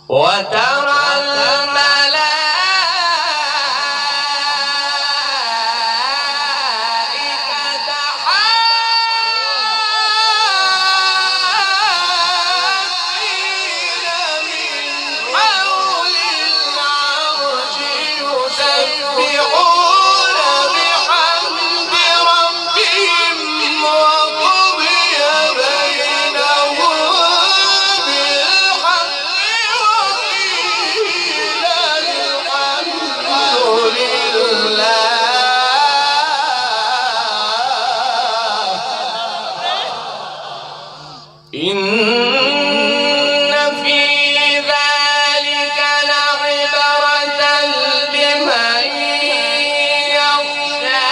وترى الملائكة حافين من حول العرش يسبحون بحمد ربهم وقضي بينهم بالحق وقيل الحمد لله. إن في ذلك لعبرة لمن يخشى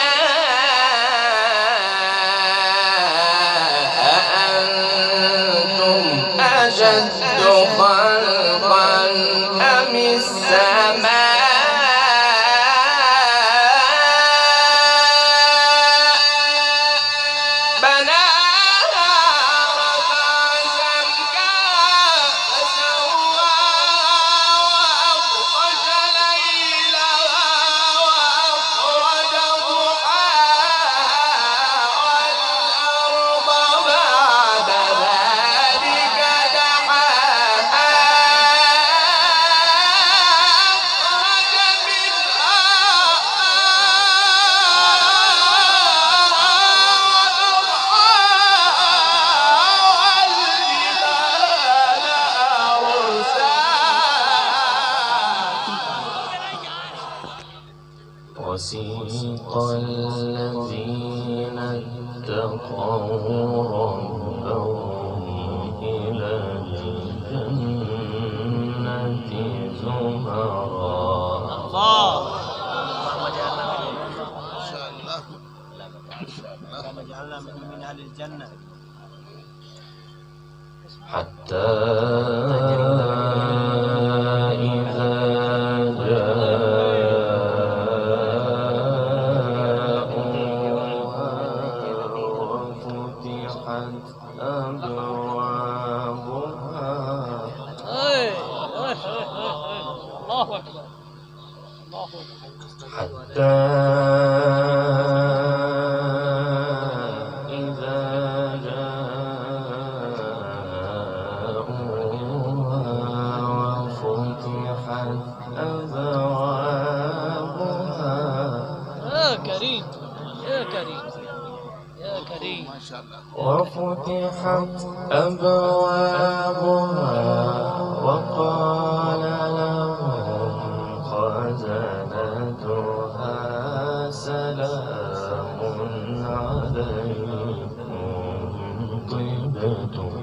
أأنتم أشد خلقا أم السماء بناها رفع سمكها فسواها وأغطش ليلها وأخرج ضحاها والأرض بعد ذلك دحاها أخرج منها وسيق الذين اتقوا ربهم إلى الجنة زمرا من أهل الجنة حتى إذا جاءوها وفتحت أبوابها الله أكبر الله أكبر حتى إذا جاءوها وفتحت أبوابها يا كريم يا كريم يا كريم ما شاء الله وفتحت أبوابها وقال لهم خزنتها سلام عليكم طبتم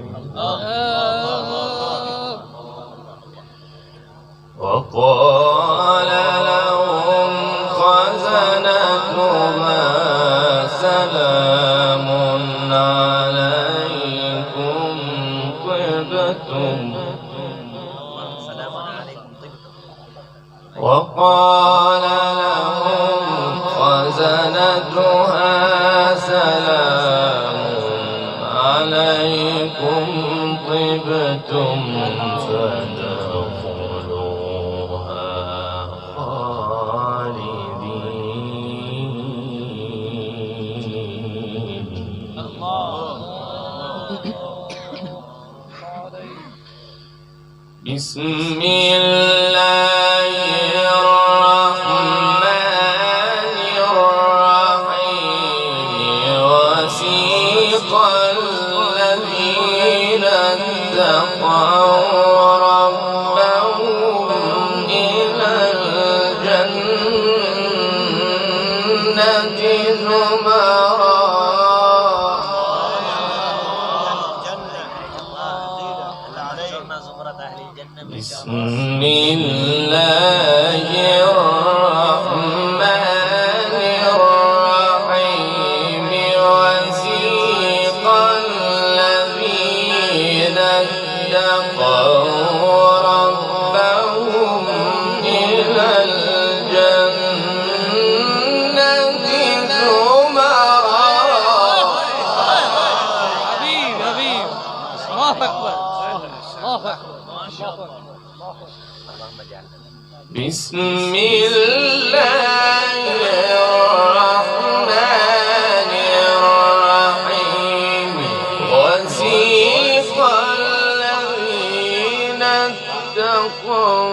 وقال لهم خزنتها سلام عليكم طبتم وقال لهم خزنتها سلام عليكم طبتم فادخلوها خالدين. بسم الله الرحمن الرحيم. وسيق الذين اتقوا ربهم إلى الجنة زمرا بسم الله الرحمن الرحيم. وسيق الذين اتقوا ربهم إلى الجنة زمرا حبيب حبيب الله أكبر الله أكبر الله أكبر الله بسم الله الرحمن الرحيم وسيق الذين اتقوا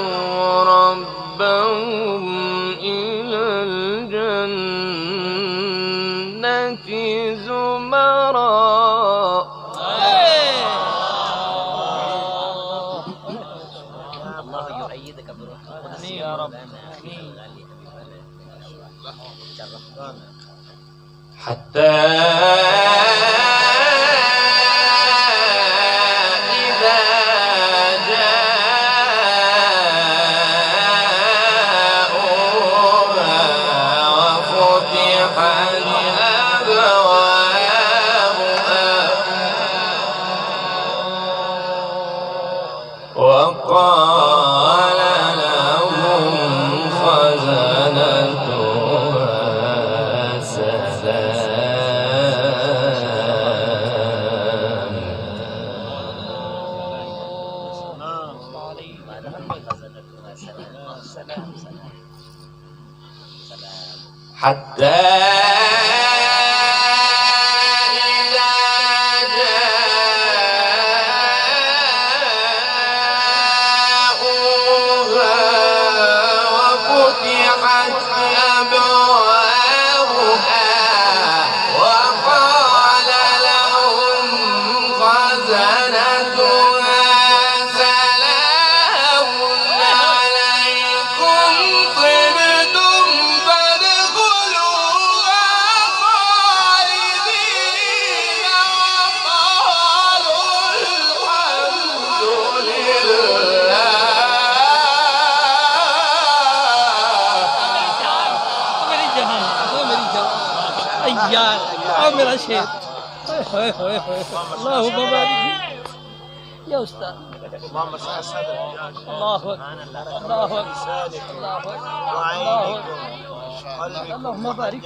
ربهم إلى الجنة زمرا. الله يؤيدك بروح القدس يا رب. حتى إذا جاءوها وفتحت أبوابها وقال لهم خزنتها سلام. حتى إذا جاءوها وفتحت أبوابها وقال لهم خزنتها سلام عليكم طبتم فادخلوها خالدين وقالوا الحمد لله. أيان عامل شيء. اللهم بارك يا أستاذ. اللهم اشرح صدرك الله أكبر الله أكبر الله أكبر الله أكبر. اللهم بارك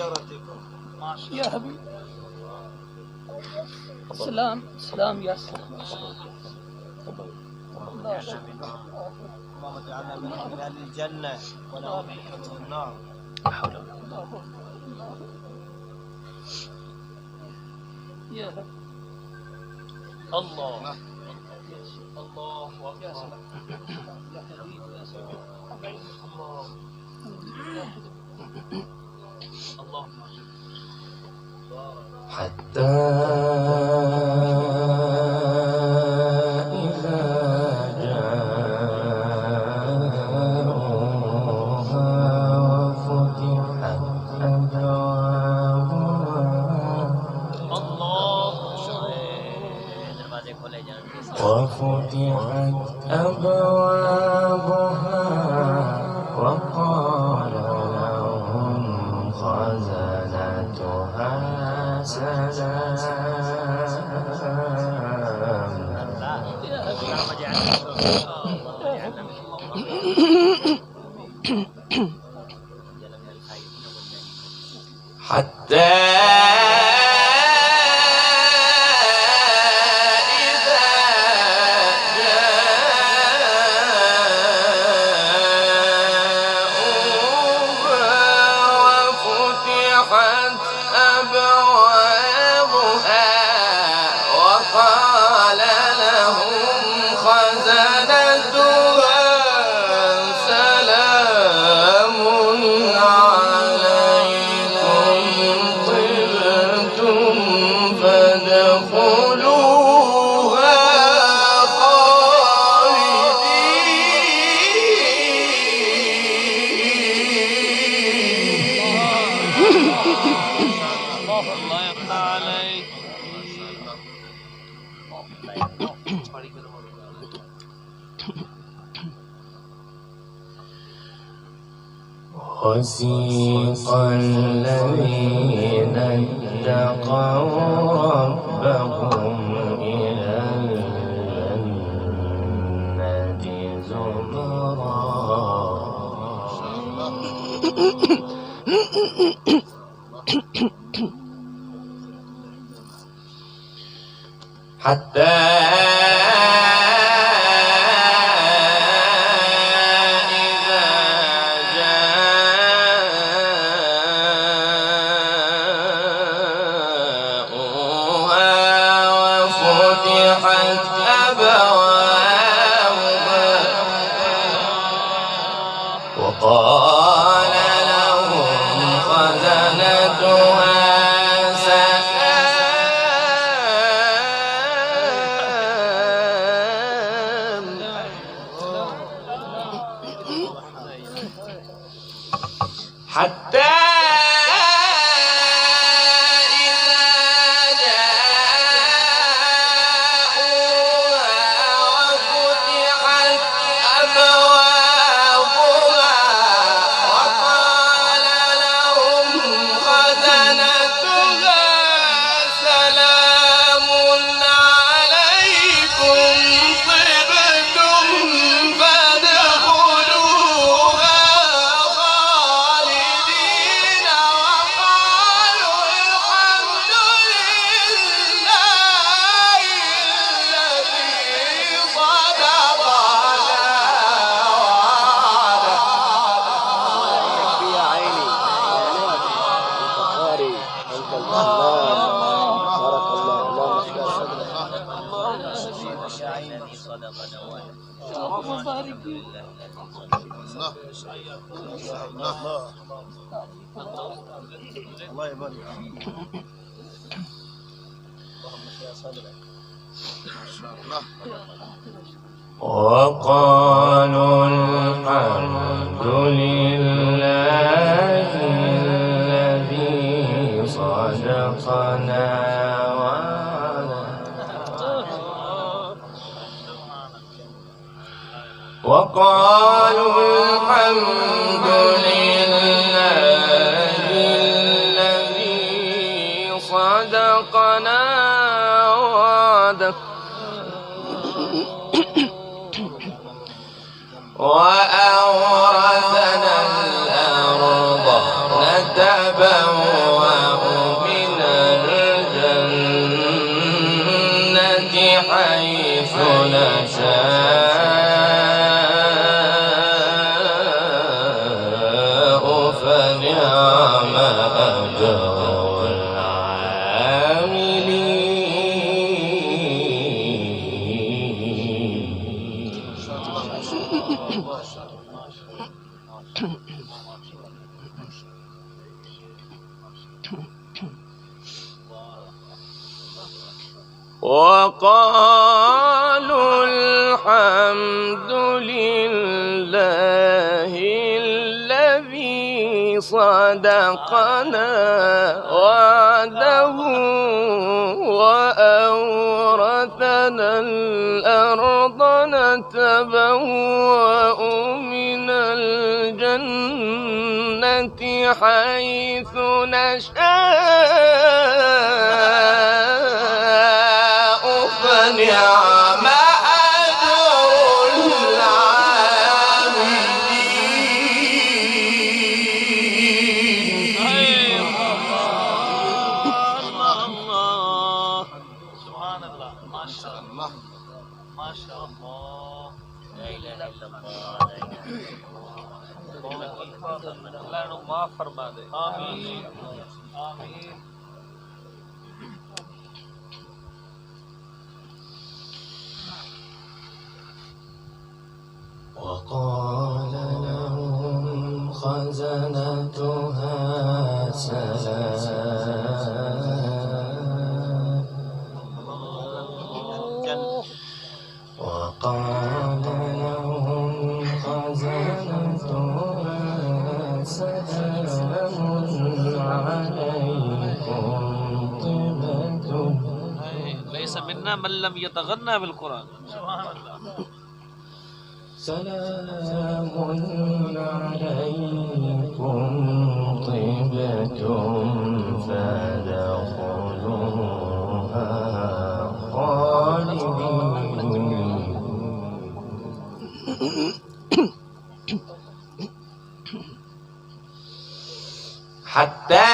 يا حبيبي. سلام سلام يا سلام. اللهم اجعلنا من اهل الجنه ونعوذ بك من النار. يا الله الله يا سلام يا حبيبي يا سلام الله حتى إذا جاءوها وفتحت أبوابها وقال لهم خزنتها سلام. حتى وقال لهم خزنتها سلام عليكم طبتم فادخلوها الله يقطع عليك. وسيق الذين اتقوا ربهم إلى الجنة زمرا. حتى وقال لهم خزنتها حتى الله يبارك فيك. وقالوا الحمد لله الذي صدقنا وقالوا الحمد لله الذي صدقنا وعده وأورثنا الأرض نتبوأ من الجنة حيث نشاء فنعم أجر وقالوا الحمد لله الذي صدقنا وعده وأورثنا الأرض نتبوأ من الجنة حيث نشاء فنعم أجر العاملين. الله سبحان الله ما شاء الله ما شاء الله لا إله إلا الله اللہ نو معاف فرما دے آمین آمین وقال لهم خزنتها سلام وقال لهم خزنتها سلام عليكم طبتم ليس منا من لم يتغنى بالقرآن سبحان الله سلام عليكم طبتم فادخلوها خالدين. حتى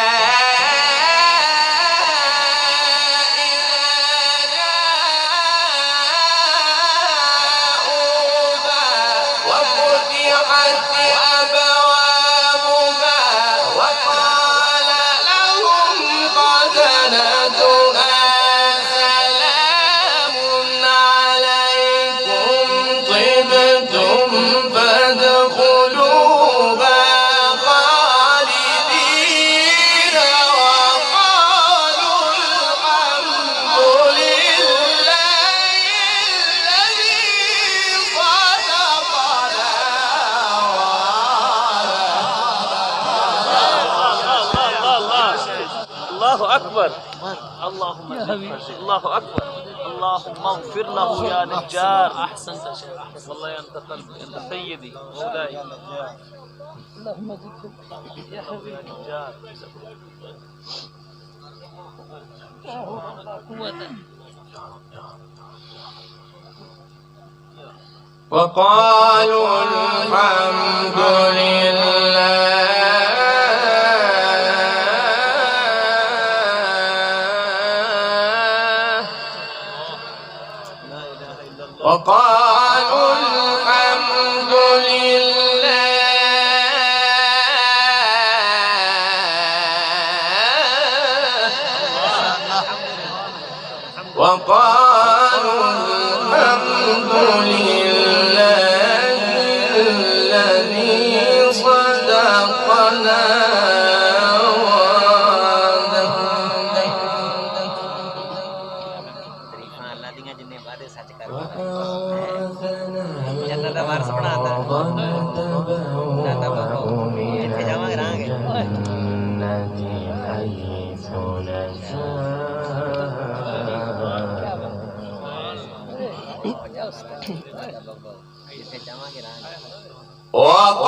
فادخلوها الله أكبر اللهم الله أكبر اللهم اغفر له يا نجار أحسنت شيخ والله أنت قلبي أنت سيدي مولاي اللهم يا حبيبي يا نجار وقالوا الحمد لله وقالوا الحمد لله وقالوا الحمد لله الذي صدقنا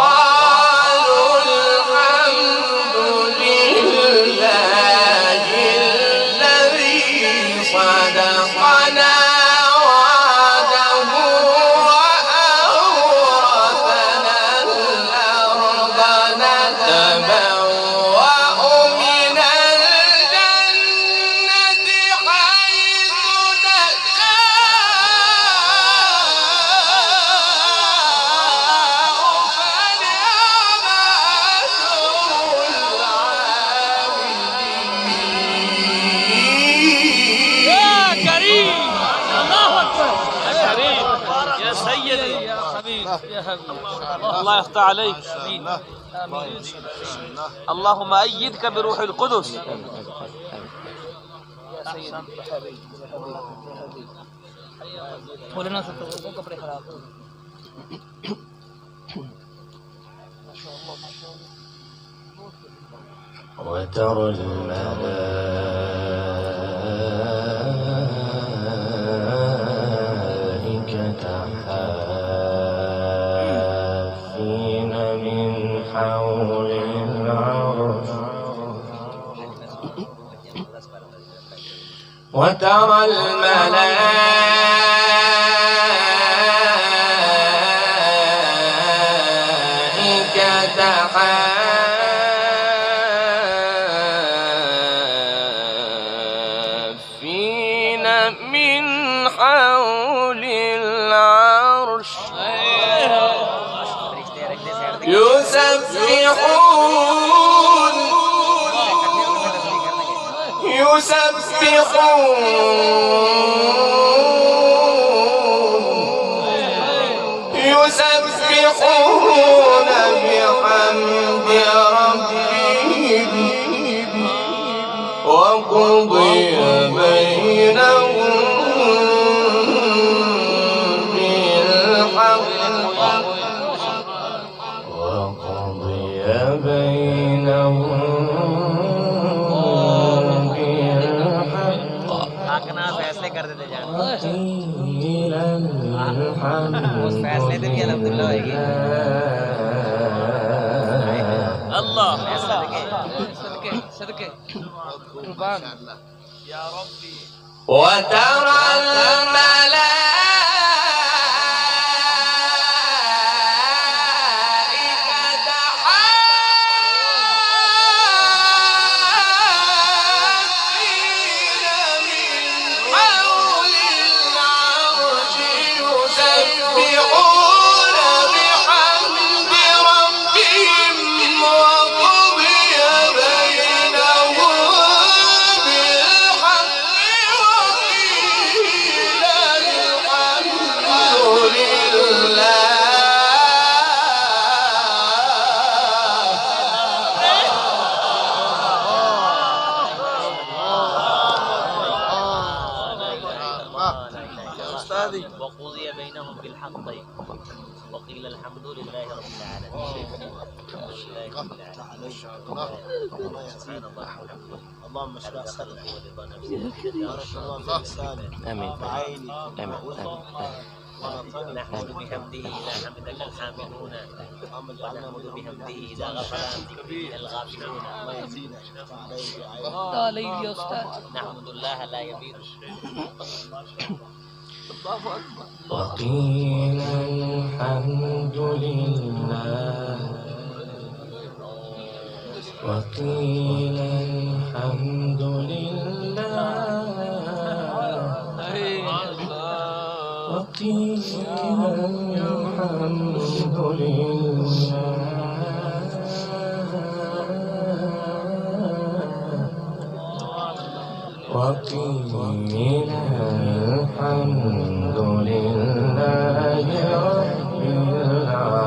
وقالوا الحمد لله الذي صدقنا وعده وأورثنا الأرض نتبوأ من الجنة حيث الله يفتح عليك اللهم أيدك بروح القدس وترى الملائكة حافين من حول العرش وترى الملائكة حافين من حول العرش يسبحون بحمد ربهم وقضي بينهم بالحق وقضي بينهم फैसले कर देते जान وقيل उस फैसले से भी अल्हम्दुलिल्लाह होगी الله सदके सदके कुर्बान يا ربي وترى الملائكة حافين من حول العرش يسبحون بحمد ربهم وقضي بينهم بالحق وقيل الحمد لله رب العالمين. اللهم اشرح صدري بارك الله في لساني وعيني نحمد بحمده إذا حمدك الحامدون، ونحمد بحمده إذا غفر عن ذكره الغافلون. نحمد الله لا يبيد. وقيل الحمد لله، وقيل الحمد لله، وقيل الحمد لله، وقيل الحمد لله رب العالمين.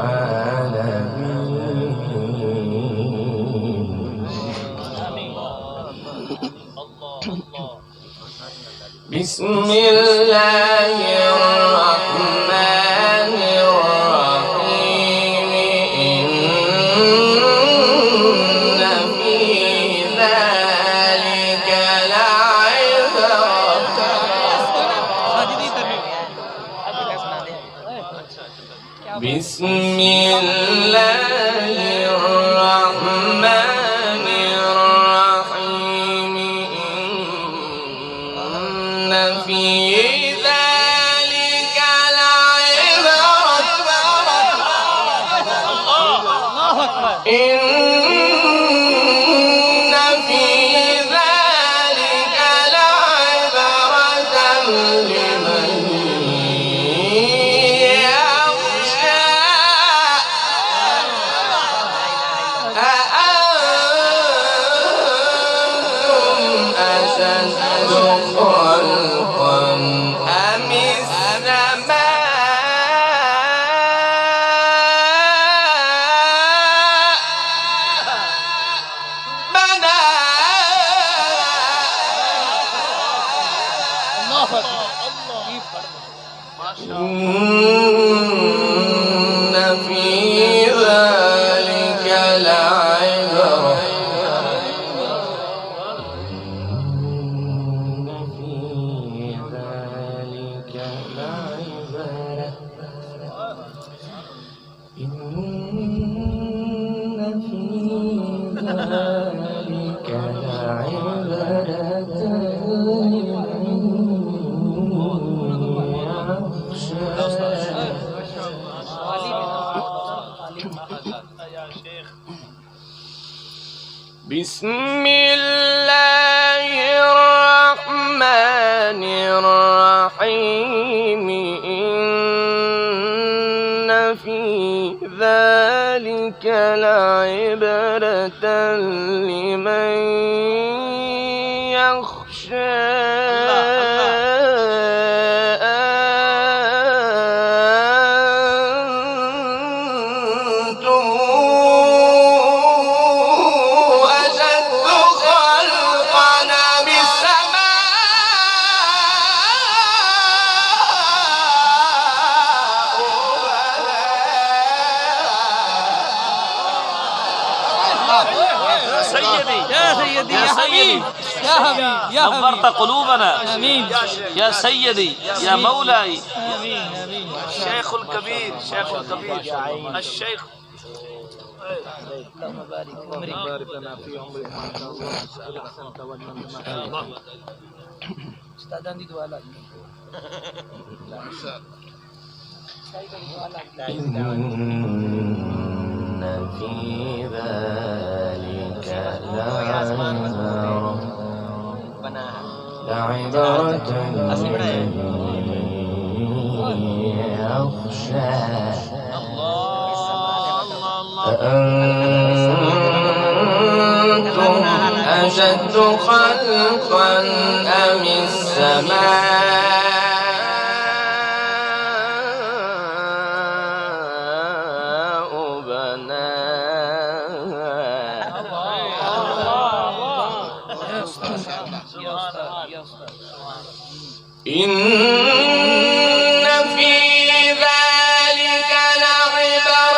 بسم الله الرحمن الرحيم. إن في ذلك لعبرة. بسم الله الرحمن الرحيم. إن في ذلك لعبرة. إن في ذلك لعبرة لمن يخشى. أأنتم أشد خلقا أم السماء بناها. إن في ذلك لعبرة. إن في ذلك لعبرة. إن في ذلك لعبرة لمن يخشى. بسم الله الرحمن الرحيم. إن في ذلك لعبرة لمن يخشى. نورت قلوبنا. آمين. يا سيدي يا مولاي. آمين آمين. الشيخ الكبير، الشيخ الكبير، الشيخ. اللهم بارك لنا في عمرك ما شاء الله. احسنت وجهك ما شاء الله. استاذان دي دعاء لك. إن في ذلك لعبرة لمن يخشى. أأنتم أشد خلقا أم السماء بناها. إن في ذلك لعبرة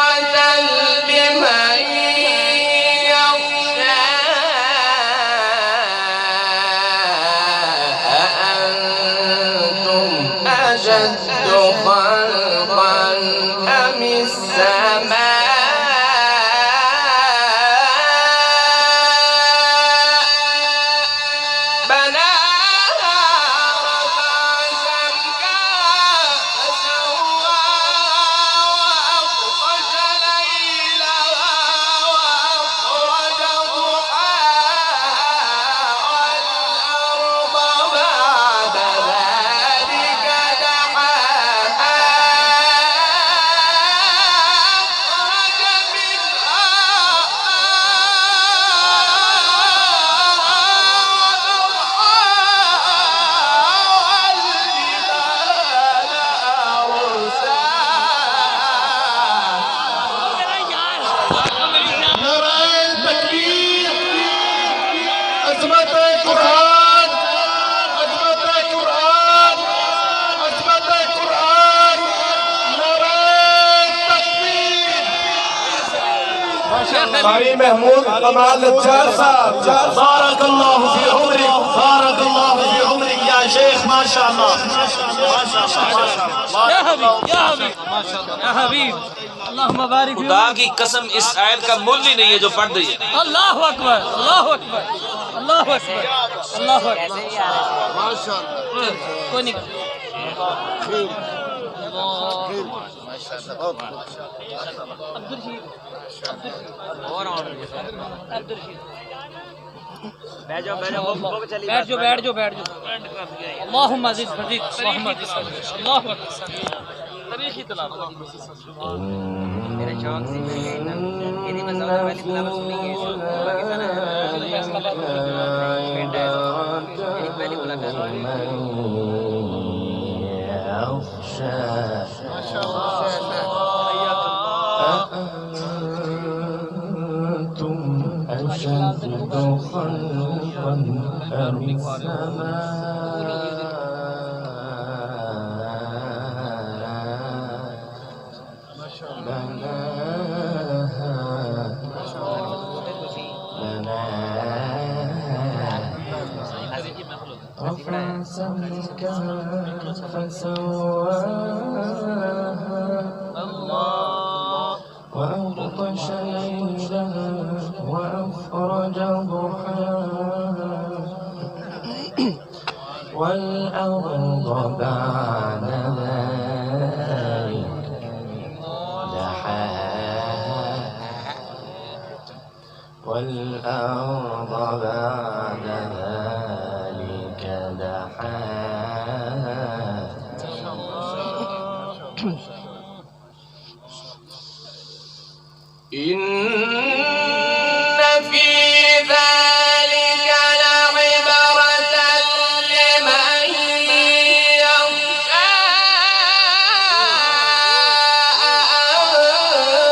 قاری محمود کمال نجار صاحب بارک اللہ فی عمرک بارک اللہ فی عمرک یا شیخ ماشاءاللہ یا حبیب یا حبیب یا حبیب اللہم بارک فی خدا کی قسم اس آیت کا مول ہی نہیں ہے جو پڑھ رہی ہے. اللہ اکبر اللہ اکبر اللہ اکبر اللہ اکبر کوئی نہیں بیٹھ جاؤ بیٹھ جاؤ بیٹھ جاؤ بیٹھ جاؤ اللہم عزیز فزید اللہم عزیز فزید اللہ اکبر تاریخی تلاوت میرے شوق سے میں یعنی میں سب سے پہلی تلاوت سنی ہے پاکستان میری پہلی ملاقات أأنتم أشد خلقا أم رفع سمكها فسواها وأغطش ليلها وأخرج ضحاها والأرض بعد ذلك دحاها والأرض بعد ذلك دحاها إن في ذلك لعبرة لمن يخشى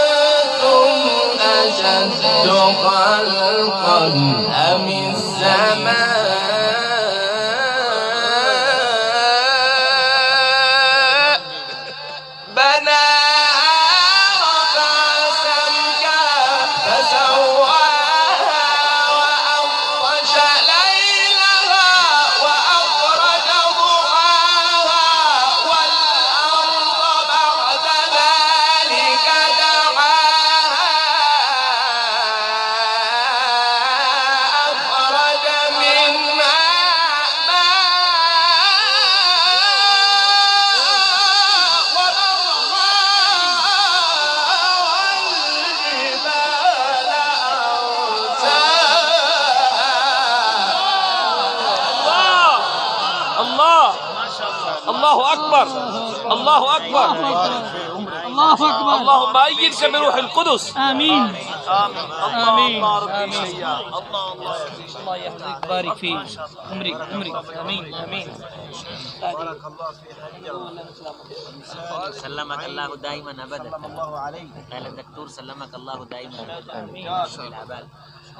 أأنتم أشد خلقا أم السماء الله أكبر الله أكبر الله أكبر اللهم أيدك بروح القدس آمين آمين آمين الله يحفظك بارك فيك عمرك آمين آمين سلمك الله دائما ابدا قال الدكتور سلمك الله دائما ابدا آمين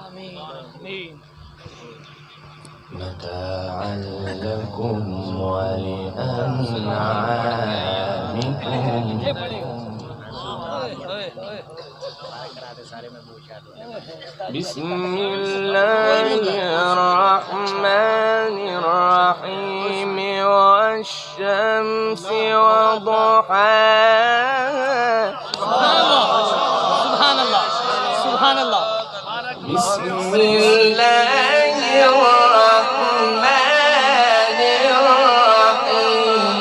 آمين آمين متاعا لكم ولأنعامكم بسم الله الرحمن الرحيم والشمس وضحاها سبحان الله سبحان الله بسم الله الرحمن الرحيم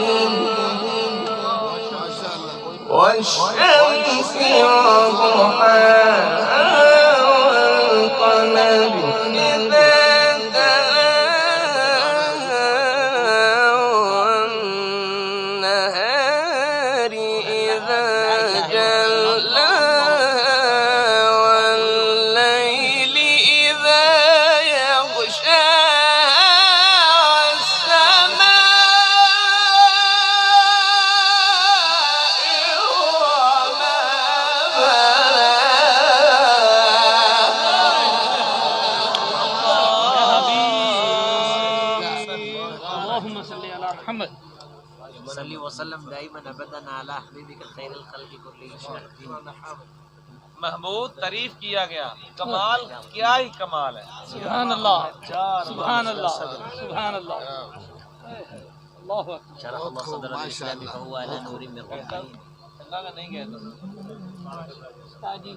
والشمس وضحاها والقمر إذا تلاها والنهار إذا جلاها والليل إذا يغشاها اللهم صل على محمد صلی وسلم دائما ابدا على حبيبك خير الخلق كلهم. महमूद तारीफ किया गया, कमाल क्या ही कमाल है। सुभान अल्लाह, सुभान अल्लाह, सुभान अल्लाह। अल्लाहु अकबर। شرح الله صدر الإسلام فهو على نور من ربه. नहीं गए तो जी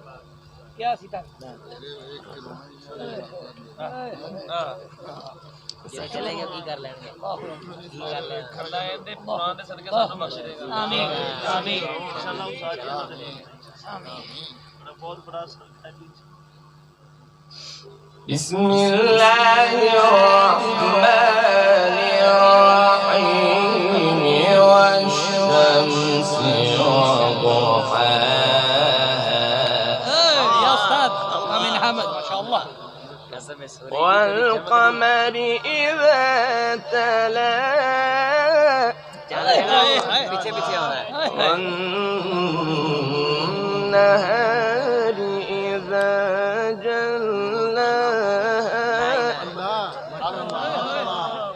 क्या सीता जो चलेगा की कर लेंगे, की कर लेंगे। अल्लाह इतने पुराने सदके सानू बख्श देगा। आमीन आमीन इंशाअल्लाह सारे बहुत बड़ा सदका है। بسم الله الرحمن الرحيم والشمس وضحاها يا استاذ امين حمد ما شاء الله قسم سوري والقمر إذا تلاها पीछे पीछे हो रहा है। والنهار إذا جلاها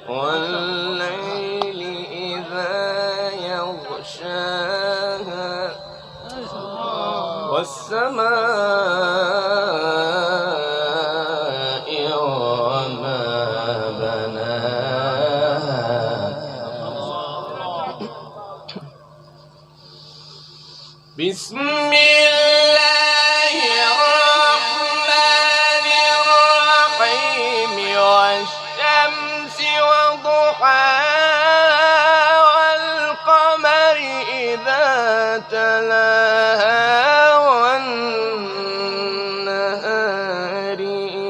والليل إذا يغشاها والسماء وما بناها بسم الله الرحمن الرحيم والشمس وضحاها والقمر إذا تلاها والنهار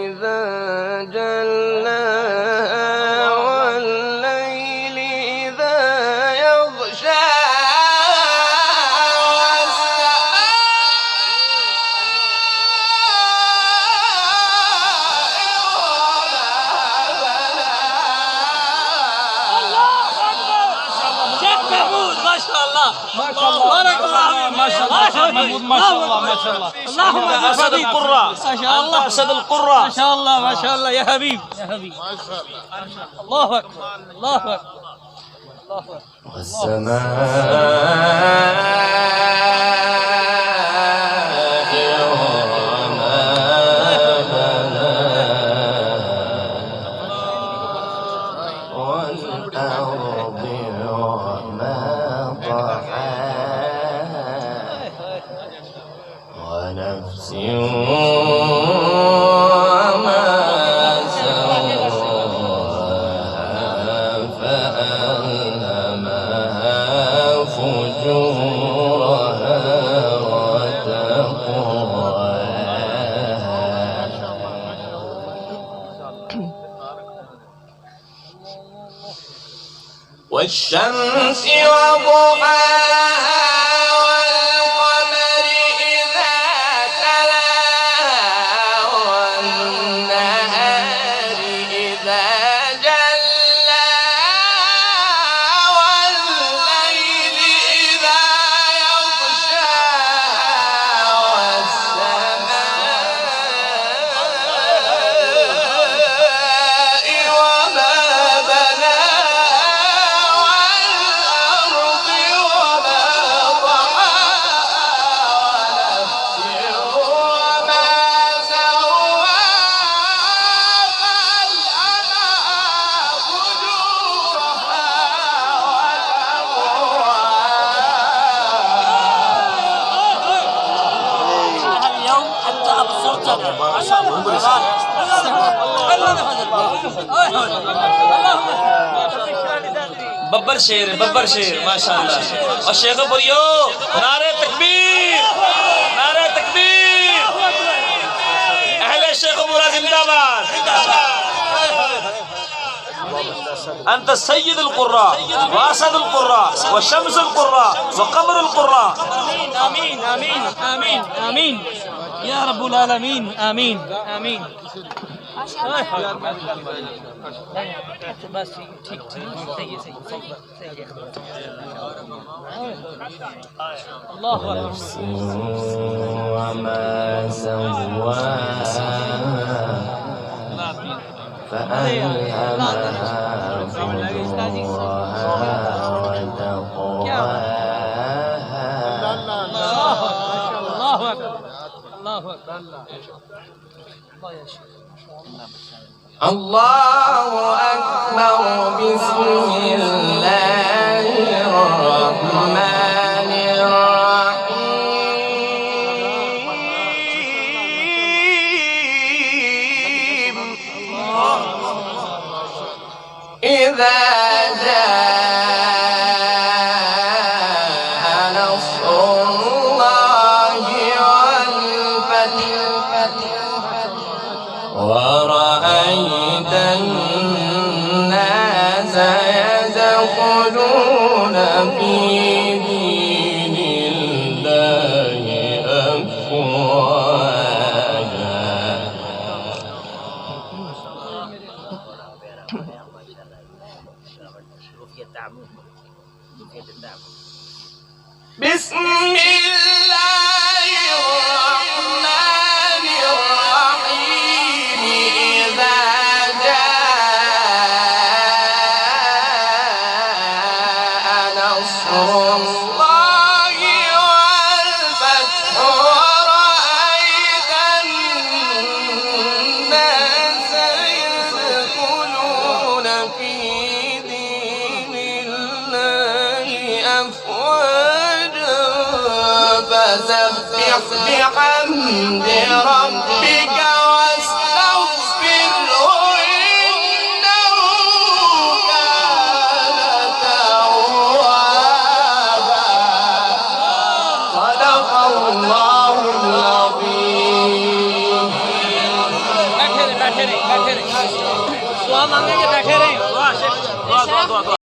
إذا جلاها والليل إذا يغشاها شيخ محمود ما شاء الله ما شاء الله بارك الله ما شاء الله شيخ محمود ما شاء الله ما شاء الله اللهم أسد القراء، ما شاء الله أسد القراء. ما شاء الله ما شاء الله يا حبيب يا حبيب ما شاء الله الله اكبر الله اكبر الله اكبر والأرض وما طحاها ونفس وما سواها فألهمها فجورها وتقواها والشمس وضحاها والقمر إذا تلاها والنهار إذا جلاها والليل إذا يغشاها والسماء وما بناها والأرض وما طحاها ونفس وما سواها فألهمها فجورها وتقواها اليوم حتى ابصرتنا ما شاء الله बब्बर शेर है, बब्बर शेर माशाअल्लाह। और शेख बोलियो नारे तकबीर, नारे तकबीर। अहले शेख पूरा जिंदाबाद। أنت سيد القراء وأسد القراء وشمس القراء وقمر القراء. امين امين امين امين يا رب العالمين امين امين بس ठीक ठीक सही है सही है الله اكبر نفس وما سواها فألهمها فجورها وتقواها الله اكبر الله أكبر الله يا شيخ الله أكبر بسم الله الرحمن الرحيم إذا جاء نصر الله والفتح ورأيت الناس يدخلون في دين الله أفواجا بسم الله الرحمن الرحيم إذا جاء نصر الله والفتح ورأيت الناس يدخلون في دين الله أفواجا فسبح بحمد ربك واستغفره إنه كان توابا صدق الله العظيم बैठे रहे दुआ मांगेंगे बैठे रहे दुआ शेख दुआ